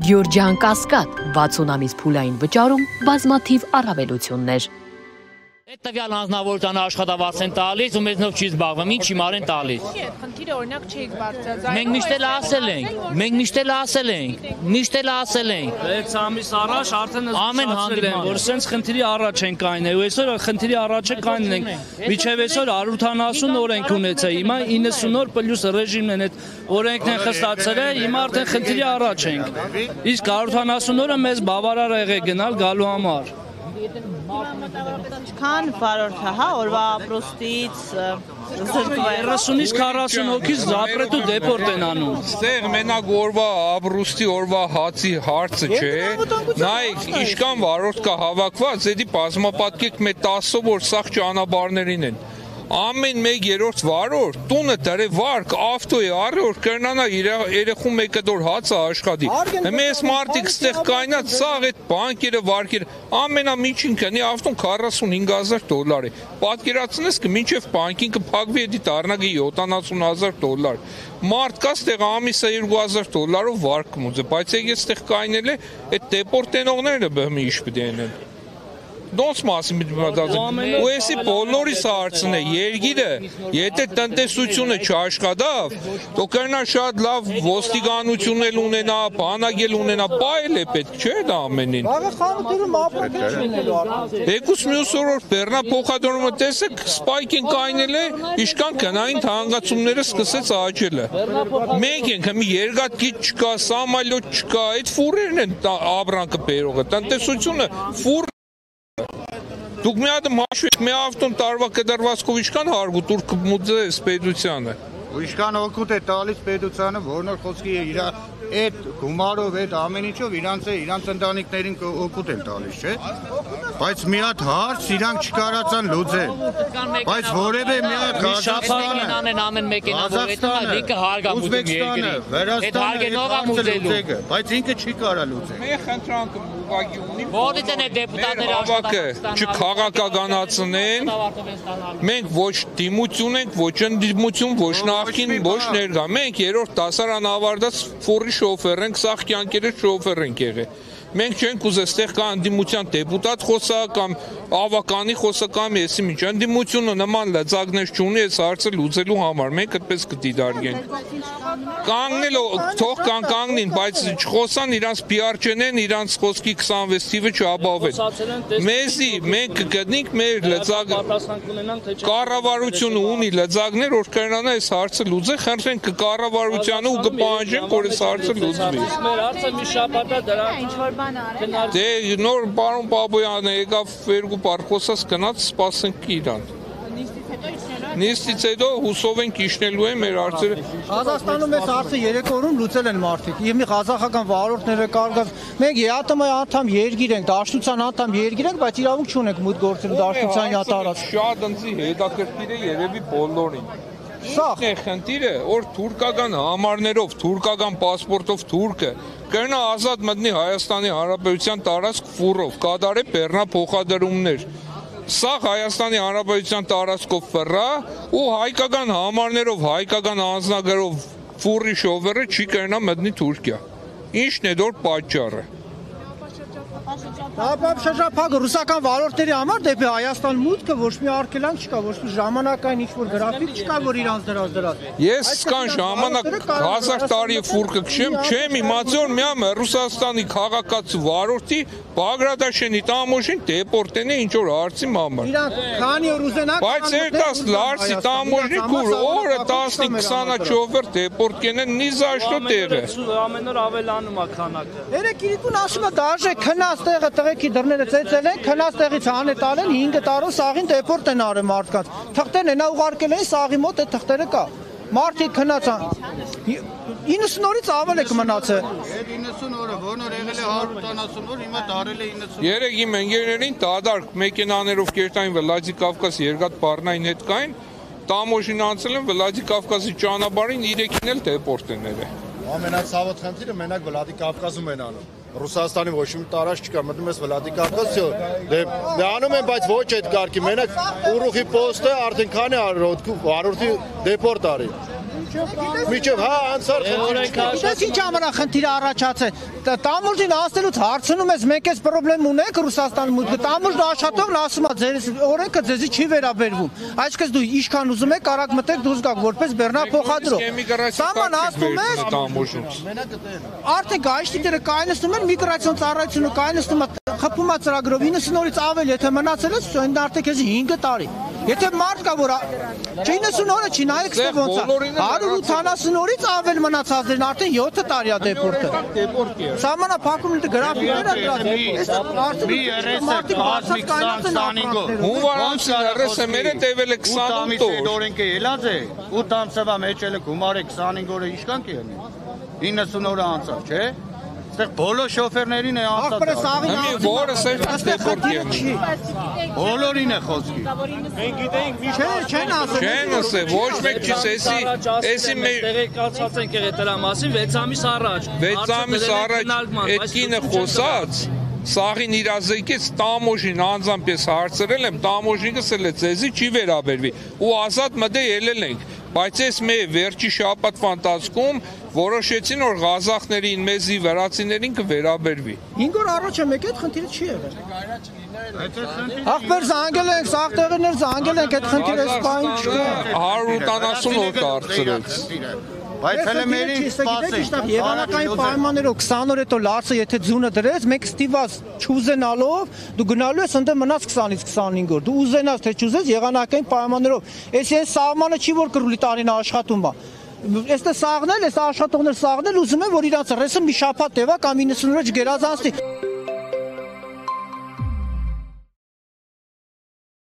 Գյորջյան Կասկադ 60 ամիս փուլային վճարում բազմաթիվ առավելություններ։ Այդ տվյալ անձնավորության աշխատավարձ են տալիս ու մեզնով չի զբաղվում, ինչ հիմար են տալիս։ Խնդիրը օրինակ չեք բարձրացրել։ Մենք միշտ էլ ասել ենք։ 6 ամիս առաջ արդեն զգուշացրել են, որ սենց խնդիրի առաջ են կայնել, ու այսօր խնդիրի առաջը կայնել ենք։ Միջև այսօր 170 օրենք ունեցա, հիմա 90 օր պլյուս ռեժիմն են այդ օրենքն են խստացրել, հիմա արդեն խնդիրի առաջ ենք։ Իսկ 170 օրը մեզ բավարար է եղել գնալ գալու համար։ Ինչքան վարորդը, հա, օրվա ապրոստից 30-ից 40 հոգից զապրետու դեպորտ են անում։ Ստեղ մենակ օրվա ապրոստի օրվա հացի հարցը չէ։ Նայեք, ինչքան վարորդ կա հավաքված, էդի բազմապատկեք մեր 10-ով որ սաղ ճանապարհներին են։ Ամեն մեկ երրորդ վարորդ տունը դրե վարկ ավտոյի առօր կրնանա երեխու մեկը դոր հացը աշխատի։ Մեզ մարդիկ ստեղ կայնած սաղ այդ բանկերը վարկերը ամենամիջին կնի ավտոն $45,000 է։ Պատկերացնես că մինչև բանկին կփակվի էդի դառնագի $70,000։ Մարդ կա ստեղ ամիսը $2,000-ով վարկ կմուծե, բայց եկե ստեղ կայնել է այդ դեպորտենողները բհմի իշ պիտի ենեն։ Դոնց մասին մտածում։ Ու էսի բոլորիս հարցն է, երգիրը, եթե տնտեսությունը չաշխատավ, то կրնա շատ լավ ոստիկանություն էլ ունենա, բանագել ունենա, բայել է պետք, չէ՞ դա ամենին։ Բաղը խանութներում ապրել չի լինելու արդեն։ Եկուս մյուս օրոր բեռնա փոխադրումը տեսեք, սպայք են կայնել է, իշքան կնային թանկացումները սկսեց աճելը։ Մենք ենք, մի երկաթգիծ չկա, սամալյոտ չկա, այդ ֆուրերն են ապրանքը բերողը, տնտեսությունը ֆուր Դուք մի հատ մաշվեք, մի ավտոն տարվա կդրվածքով ինչքան հարգու տուր կմուծե պետությանը։ Ու ինչքան օգուտ է տալիս պետությանը, որնոր խոսքի իր այդ գումարով, այդ ամեն ինչով իրանց ընտանիքներին օգուտ են տալիս, չէ՞։ Բայց մի հատ հարց իրանք չկարացան լուծել։ Բայց որևէ մի հատ Ղազախստանը ամեն մեկին ավորետում լիքը հարգա մուծում երկրի։ Այդ հարգենով է մուծելու։ Բայց ինքը չի կարա լուծել։ Մեր խնդրանքը ուղղակի ունի։ Որից են այդ դեպուտատները աշխատանքը չքաղաքականացնեն։ Մենք ոչ դիմություն ենք, ոչ ընդդիմություն, ոչ նախկին, ոչ ներկա։ Մենք երրորդ դասարան ավարտած ֆուրի շոֆեր ենք, սաղ կյանքերը շոֆեր ենք եղել։ Մենք չենք ուզել ստեղ կա ընդդիմության դեպուտատ խոսա կամ ավականի խոսա կամ եսի միջ ընդդիմությունը նման լծակներ չունի այս հարցը լուծելու համար մենք այդպես կդիտարկենք կանգնել թող կանգնին բայց չխոսան իրանց PR չենեն իրանց խոսքի 26 թիվը չապավեն մեզի մենք կգտնենք մեր լծակ կառավարությունը ունի լծակներ որ կրանա այս հարցը լուծե խնդրենք կառավարությանը ու կպահանջենք որ այս հարցը լուծվի մեր հարցը մի շաբաթ է դրա Դե նոր պարոն Բաբոյանը եկավ երկու բառ խոսած գնաց սպասենք իրան Նիստից հետո հուսով ենք իջնելու են մեր հարցերը Ղազախստանում այս հարցը 3 օրում լուծել են մարդիկ եւ մի ղազախական վարորդները կարգած մենք ԵԱՏՄ անդամ երկիր ենք դաշտության անդամ երկիր ենք բայց իրավունք չունենք մուտք գործելու դաշտության յատարած Շատ ընձի հետաքրքիր է երևի բոլորին Սաղ է խնդիրը, որ թուրքական համարներով, թուրքական պասպորտով թուրքը կրնա ազատ մտնի Հայաստանի Հանրապետության տարածք ֆուրով, կատարե բեռնա փոխադրումներ։ Սաղ Հայաստանի Հանրապետության տարածքով ֆռա ու հայկական համարներով, հայկական անձնագրով ֆուրի շոֆերը չի կրնա մտնի Թուրքիա։ Ինչն է դոր պատճառը։ Շրջափակը ռուսական վարորդների համար դեպի Հայաստան մուտքը ոչ մի արգելանք չկա, ոչ մի ժամանակային ինչ-որ գրաֆիկ չկա, որ իրանց դրած։ Ես կան ժամանակ 1000 տարի ֆուրկը քշեմ, չեմ իմացել որ միամ Ռուսաստանի քաղաքացի վարորդի Բագրատաշենի տամոշին դեպորտեն է ինչ որ հարցի համար։ Իրանք քանի որ ուզենան Բայց երտաս լարսի տամոշնի կուր օրը 10-20 շոֆեր դեպորտ կենեն նիզաշտո տեղը։ Ամեն օր ավելանում է քանակը։ Երեք իրիկուն ասում է դաժե քնած տեղը տղեկի դռները ծեծել են, քնած տեղից հանել տալեն 5 տարով սաղին դեպորտ են արել մարդկանց։ Թղթերն են ուղարկել են սաղի մոտ այդ թղթերը կա։ Մարդիկ քնած են 90 օրից ավել է կմնացել։ Այդ 90 օրը ոնոր եղել է 170 օր, հիմա դարել է 90։ Երեք իմ ընկերներին դադարք մեքենաներով կերտային Վլադիկավկազ երկաթ բառնային հետ կային, տամոշին անցել են Վլադիկավկազի ճանապարհին 3-ին էլ դեպորտ են եղել։ Ամենացավոտ խնդիրը մենակ Վլադիկավկազում են անում։ Ռուսաստանի ոչ մի տարած չկա, մտնում ես Վլադիկավկազ, դե անում են, բայց ոչ այդ կարգի, մենակ Ուռուխի պոստը արդեն քանի վարորդի դեպորտ արի։ Միջև հա անցար Գիտես ինչ ամենա խնդիրը առաջացել։ Տամուրջին ասելուց հարցնում ես մեկ էս պրոբլեմ ունեք Ռուսաստանում։ Տամուրջն աշխատողն ասում է ձեր օրենքը ձեզի չի վերաբերվում։ Այսինքն դու ինչքան ուզում եք արագ մտեք դուրս գաք որպես բեռնափոխադրող։ Սաման ասում ես արդեն գայշտիկները կայնացնում են միգրացիոն ծառայությունը կայնացնում է խփում է ծրագրով 90-օրից ավել եթե մնացել ես այն արդեն քեզ 5 տարի։ Եթե մարդ կա որ 90 օրը չի նայեք ստե ոնց է 180 օրից ավել մնացածներն արդեն 7 տարի է դեպորտը։ Սամանը փակում դե գրաֆիկները դրած։ Մի երես կազմիկ 25-ով։ Հունվարամսի երեսը մերը տևել է 28 օր։ Օրենքը ելած է 8 ամսվա մեջ էլ գումարը 25 օրը ինչքան կլինի։ 90 օրը անցավ, չէ՞։ Այստեղ բոլոր շոֆերներին է անցած։ Որը սերտ դեպորտի։ Բոլորին է խոսքի։ Մենք գիտենք մի չեն ասել։ Չեն ասել, ոչ մեկ չի էսի մեր տեղեկացած ենք եղել դրա մասին 6 ամիս առաջ։ 6 ամիս առաջ այդ կինը խոսած Սաղին իրազեկեց տամոժին անձամբ ես հարցրել եմ, տամոժինը սել է ձեզի չի վերաբերվի ու ազատ մտե ելել ենք, բայց ես մեր վերջի շաբաթվա ընթացքում որոշեցին որ ղազախներին, մեզի վրացիներին կվերաբերվի։ 5 օր առաջ մեկ այդ խնդիրը չի եղել։ Ախպեր զանգել ենք, սաղ տեղերներ զանգել ենք, այդ խնդիրը սպայն չկա։ 180 օր դարձրեց։ Բայց հələ մերին սպասենք։ Եղանակային պայմաններով 20 օր հետո լարսը եթե ձյունը դրեց, մեկ ստիված չուզենալով դու գնալու ես ընդ մնաց 20-ից 25 օր։ Դու ուզենաս թե չուզես եղանակային պայմաններով։ Էս այն սահմանը չի որ կռուլի տարին աշխատում է։ Էստե սաղնել, այս աշխատողներ սաղնել ուզում են որ իրանց ռեսը մի շաբաթ տևա կամ 90 օրը գերազանցի։